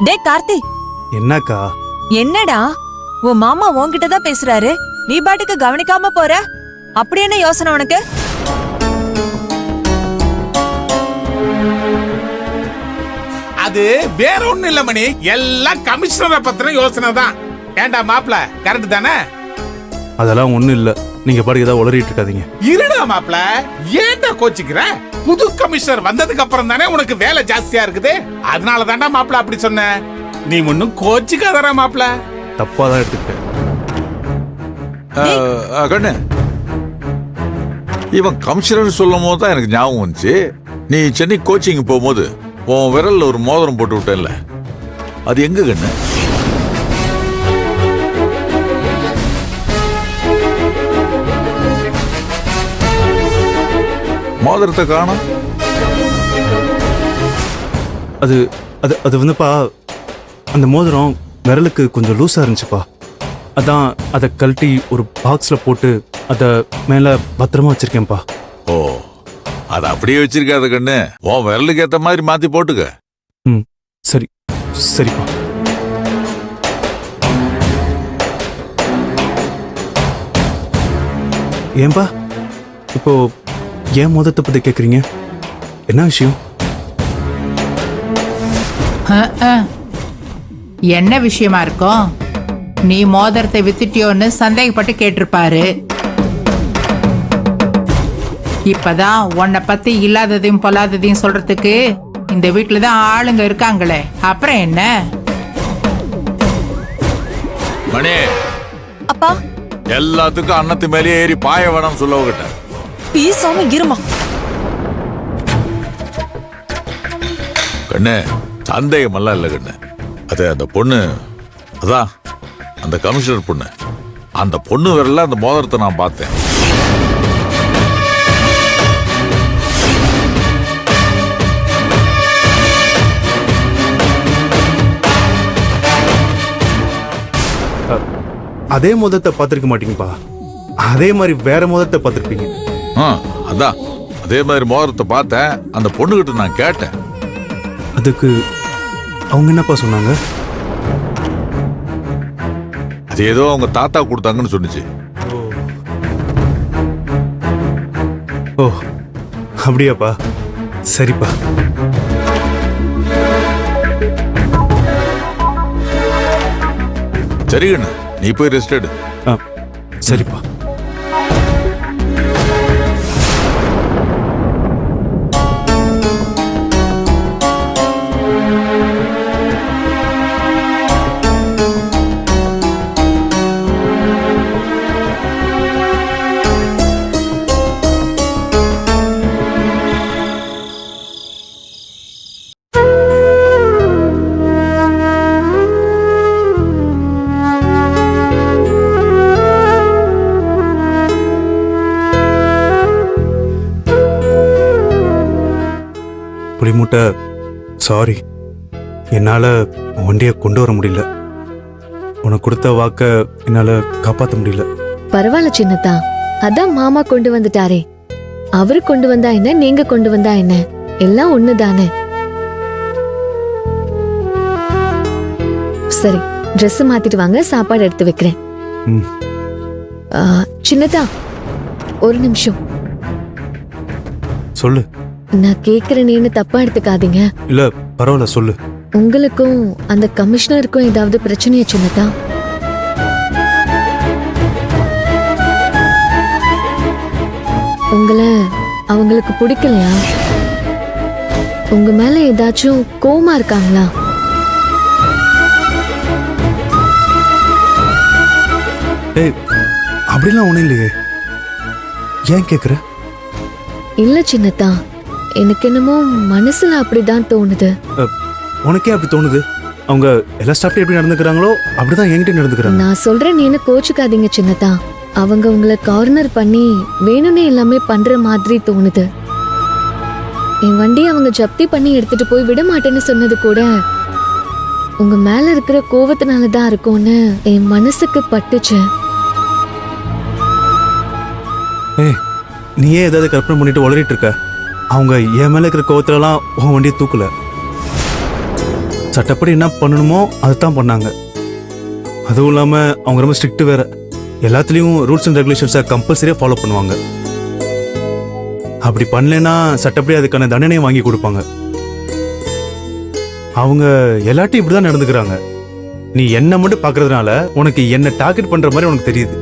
டே கார்த்தி, என்னக்கா? என்னடா உன் மாமா உன்கிட்ட தான் பேசுறாரு, நீ பாட்டுக்கு கவனிக்காம போற? அப்படி என்ன யோசனை உனக்கு? அது வேற ஒண்ணும் இல்ல மணி, எல்லாம் கமிஷனரை பத்தின யோசனை தான். ஏண்டா மாப்ள, கரெக்ட் தானே? அதெல்லாம் ஒண்ணும் இல்ல, நீங்க பாட்டுக்கு ஏதாவது உளறிட்டு இருக்காதீங்க. இருடா மாப்ள, ஏண்டா கோச்சிக்கிற? புது கமிஷனர் வந்ததுக்கு அப்புறம் தானே உனக்கு வேலை ஜாஸ்தியா இருக்குது. அதனால தாண்டா மாப்ள அப்படி சொன்ன. நீ ஒன்னும் கோச்சிக்காதடா மாப்ள. தப்பா தான் எடுத்துக்கிட்டேன். கண்ணு, இவன் கமிஷனர் சொல்லும் போது தான் எனக்கு ஞாபகம் வந்துச்சு. நீ சென்னை கோச்சிங் போகும்போது உன் விரல்ல ஒரு மோதிரம் போட்டு விட்டேன்ல, அது எங்க கண்ணு? மோதிரத்தை காணோம். அது அது அது வந்துப்பா, அந்த மோதிரம் விரலுக்கு கொஞ்சம் லூஸா இருந்துச்சுப்பா. அதான் அதை கழட்டி ஒரு பாக்ஸ்ல போட்டு அதை மேல பத்திரமா வச்சிருக்கேன்ப்பா. ஓ, அதை அப்படியே வச்சிருக்காத கண்ணு, உன் விரலுக்கு ஏத்த மாதிரி மாத்தி போட்டுக்க. ம், சரி சரிப்பா. ஏன்பா இப்போ ஏன் மோதிரத்தை பத்தி கேக்குறீங்க? என்ன விஷயம்? என்ன விஷயமா இருக்கும்? நீ மோதிரத்தை வித்துட்டியோன்னு சந்தேகப்பட்டு கேட்டிருப்பாரு. இப்பதான் உன்னை பத்தி இல்லாததையும் பொல்லாததையும் சொல்றதுக்கு இந்த வீட்டுல தான் ஆளுங்க இருக்காங்களே, அப்புறம் என்ன? மணி, அப்பா எல்லாத்துக்கும் அன்னத்து மேலேயே ஏறி பாய வேணாம் சொல்லவகிட்ட. பீசாம இருமா. கண்ணு, சந்தேகம் எல்லாம் இல்ல கண்ணு. அது அந்த பொண்ணு, அதான் அந்த கமிஷனர் பொண்ணு, அந்த பொண்ணு விரல்ல அந்த மோதிரத்தை நான் பார்த்தேன். அதே மோதிரத்தை பார்த்திருக்க மாட்டீங்கப்பா, அதே மாதிரி வேற மோதிரத்தை பார்த்திருப்பீங்க. அதான் அதே மாதிரி மோதிரத்தை பார்த்தேன். அந்த பொண்ணுகிட்ட நான் கேட்டேன். அதுக்கு அவங்க என்னப்பா சொன்னாங்க? அது ஏதோ அவங்க தாத்தா கொடுத்தாங்கன்னு சொன்னிச்சு. ஓ அப்படியாப்பா, சரிப்பா. சரி கண்ணு, நீ போய் ரெஸ்ட் எடு. சரிப்பா. புலிமுட்டை, சாரி, என்னால் வண்டியை கொண்டு வர முடியல. உனக்கு கொடுத்த வாக்க என்னால் காப்பாற்ற முடியல. பரவாயில்ல சின்னதா, அதான் மாமா கொண்டு வந்துட்டாரே. அவரு கொண்டு வந்தா என்ன, நீங்க கொண்டு வந்தா என்ன, எல்லாம் ஒண்ணுதானே. சரி, ட்ரெஸ் மாத்திட்டு வாங்க, சாப்பாடு எடுத்து வைக்கிறேன். சின்னதா, ஒரு நிமிஷம். சொல்லு. நான் கேக்குறேன்னு தப்பா எடுத்துக்காதீங்க. இல்ல பரவாயில்ல, சொல்லு. உங்களுக்கும் அந்த கமிஷனருக்கும் ஏதாவது பிரச்சனையா சின்னதா? உங்களை அவங்களுக்கு பிடிக்கலையா? உங்க மேல ஏதாச்சும் கோவமா இருக்காங்களா? ஏய், அப்படிலாம் ஒண்ணும் இல்லையே, ஏன் கேக்குற? இல்ல சின்னதா, எனக்கு என்னமோ மனசுல அப்படிதான் தோணுது. உனக்கே அப்படி தோணுது? அவங்க எல்லா ஸ்டாஃப்டும் எப்படி நடந்துக்கிறாங்களோ அப்படிதான் என்கிட்ட நடந்துக்கிறாங்க. நான் சொல்றேன், நீ கோச்சுக்காதீங்க சின்னதா. அவங்க உங்களை கார்னர் பண்ணி வேணும்னே எல்லாமே பண்ற மாதிரி தோணுது. என் வண்டி அவங்க ஜப்தி பண்ணி எடுத்துட்டு போய் விட மாட்டேன்னு சொன்னது கூட உங்க மேல இருக்கிற கோவத்தினாலதான் இருக்கும்னு என் மனசுக்கு பட்டுச்சு. ஏய், நீயே ஏதாவது கற்பனை பண்ணிட்டு உளறிட்டு இருக்க. அவங்க என் மேல இருக்கிற கோவத்திலலாம் உன் வண்டியை தூக்கல. சட்டப்படி என்ன பண்ணணுமோ அதுதான் பண்ணாங்க. அதுவும் இல்லாம அவங்க ரொம்ப ஸ்ட்ரிக்ட் வேற. எல்லாத்துலயும் ரூல்ஸ் அண்ட் ரெகுலேஷன்ஸை கம்பல்சரியா ஃபாலோ பண்ணுவாங்க. அப்படி பண்ணலைன்னா சட்டப்படி அதுக்கான தண்டனையை வாங்கி கொடுப்பாங்க. அவங்க எல்லாத்தையும் இப்படிதான் நடந்துக்கிறாங்க. நீ என்ன மட்டும் பாக்குறதுனால உனக்கு என்ன டார்கெட் பண்ற மாதிரி உனக்கு தெரியுது.